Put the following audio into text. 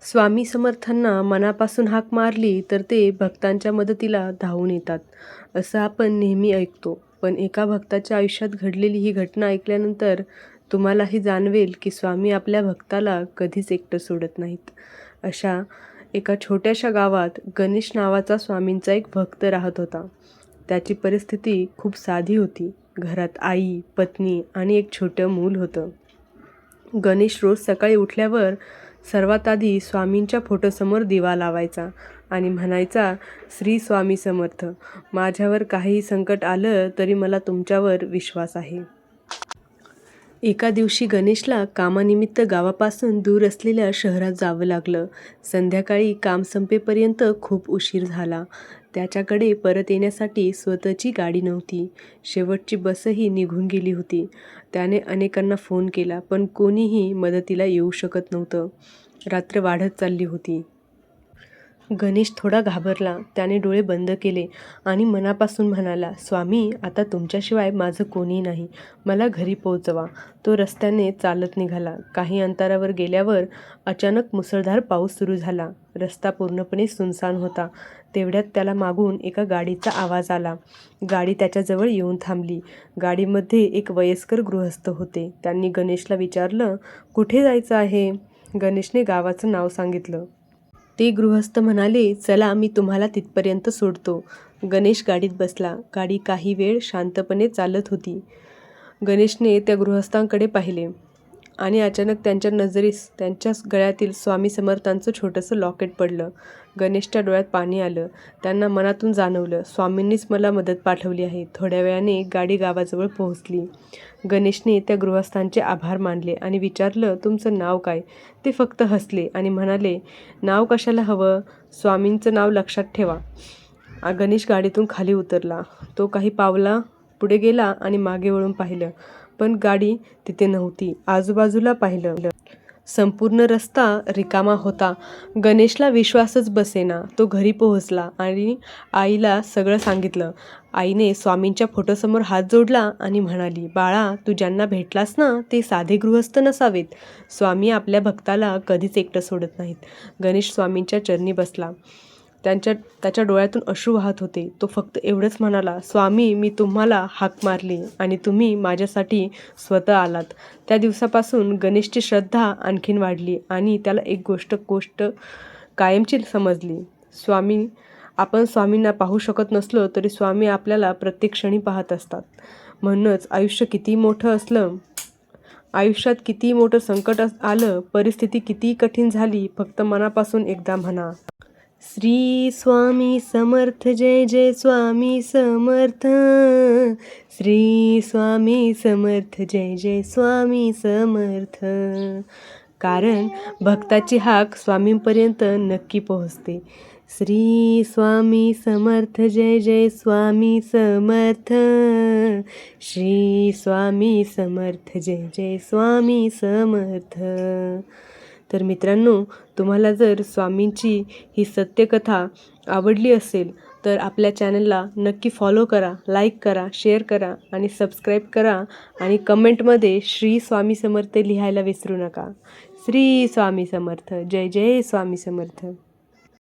स्वामी समर्थांना मनापासून हाक मारली तर ते भक्तांच्या मदतीला धावून येतात, असं आपण नेहमी ऐकतो. पण एका भक्ताच्या आयुष्यात घडलेली ही घटना ऐकल्यानंतर तुम्हालाही जाणवेल की स्वामी आपल्या भक्ताला कधीच एकटं सोडत नाहीत. अशा एका छोट्याशा गावात गणेश नावाचा स्वामींचा एक भक्त राहत होता. त्याची परिस्थिती खूप साधी होती. घरात आई, पत्नी आणि एक छोटं मूल होतं. गणेश रोज सकाळी उठल्यावर सर्वात आधी स्वामींच्या फोटोसमोर दिवा लावायचा आणि म्हणायचा, श्री स्वामी समर्थ. माझ्यावर काहीही संकट आलं तरी मला तुमच्यावर विश्वास आहे. एका दिवशी गणेशला कामानिमित्त गावापासून दूर असलेल्या शहरात जावं लागलं. संध्याकाळी काम संपेपर्यंत खूप उशीर झाला. त्याच्याकडे परत येण्यासाठी स्वतःची गाडी नव्हती. शेवटची बसही निघून गेली होती. त्याने अनेकांना फोन केला, पण कोणीही मदतीला येऊ शकत नव्हतं. रात्र वाढत चालली होती. गणेश थोडा घाबरला. त्याने डोळे बंद केले आणि मनापासून म्हणाला, स्वामी, आता तुमच्याशिवाय माझं कोणी नाही. मला घरी पोहोचवा. तो रस्त्याने चालत निघाला. काही अंतरावर गेल्यावर अचानक मुसळधार पाऊस सुरू झाला. रस्ता पूर्णपणे सुनसान होता. तेवढ्यात त्याला मागून एका गाडीचा आवाज आला. गाडी त्याच्याजवळ येऊन थांबली. गाडीमध्ये एक वयस्कर गृहस्थ होते. त्यांनी गणेशला विचारलं, कुठे जायचं आहे? गणेशने गावाचं नाव सांगितलं. ते गृहस्थ म्हणाले, चला, मी तुम्हाला तिथपर्यंत सोडतो. गणेश गाडीत बसला. गाडी काही वेळ शांतपणे चालत होती. गणेशने त्या गृहस्थांकडे पाहिले आणि अचानक त्यांच्या नजरेस त्यांच्या गळ्यातील स्वामी समर्थांचं छोटंसं लॉकेट पडलं. गणेशच्या डोळ्यात पाणी आलं. त्यांना मनातून जाणवलं, स्वामींनीच मला मदत पाठवली आहे. थोड्या वेळाने गाडी गावाजवळ पोहोचली. गणेशने त्या गृहस्थांचे आभार मानले आणि विचारलं, तुमचं नाव काय? ते फक्त हसले आणि म्हणाले, नाव कशाला हवं? स्वामींचं नाव लक्षात ठेवा. गणेश गाडीतून खाली उतरला. तो काही पावला पुढे गेला आणि मागे वळून पाहिलं, पण गाडी तिथे नव्हती. आजूबाजूला पाहिलं. संपूर्ण रस्ता रिकामा होता. गणेशला विश्वासच बसेना. तो घरी पोहोचला आणि आईला सगळं सांगितलं. आईने स्वामींच्या फोटोसमोर हात जोडला आणि म्हणाली, बाळा, तू ज्यांना भेटलास ना, ते साधे गृहस्थ नसावेत. स्वामी आपल्या भक्ताला कधीच एकटं सोडत नाहीत. गणेश स्वामींच्या चरणी बसला. त्याच्या डोळ्यातून अश्रू वाहत होते. तो फक्त एवढंच म्हणाला, स्वामी, मी तुम्हाला हाक मारली आणि तुम्ही माझ्यासाठी स्वतः आलात. त्या दिवसापासून गणेशची श्रद्धा आणखीन वाढली आणि त्याला एक गोष्ट कायमची समजली. आपण स्वामींना पाहू शकत नसलो तरी स्वामी आपल्याला प्रत्येक क्षणी पाहत असतात. म्हणूनच आयुष्यात किती मोठं संकट आलं, परिस्थिती किती कठीण झाली, फक्त मनापासून एकदा म्हणा, श्री स्वामी समर्थ. जय जय स्वामी समर्थ. श्री स्वामी समर्थ. जय जय स्वामी समर्थ. कारण भक्ताची हाक स्वामींपर्यंत नक्की पोहोचते. श्री स्वामी समर्थ. जय जय स्वामी समर्थ. श्री स्वामी समर्थ. जय जय स्वामी समर्थ. तर मित्रांनो, तुम्हाला जर स्वामींची ही सत्यकथा आवडली असेल तर आपल्या चॅनलला नक्की फॉलो करा, लाईक करा, शेअर करा आणि सबस्क्राईब करा आणि कमेंटमध्ये श्री स्वामी समर्थ लिहायला विसरू नका. श्री स्वामी समर्थ. जय जय स्वामी समर्थ.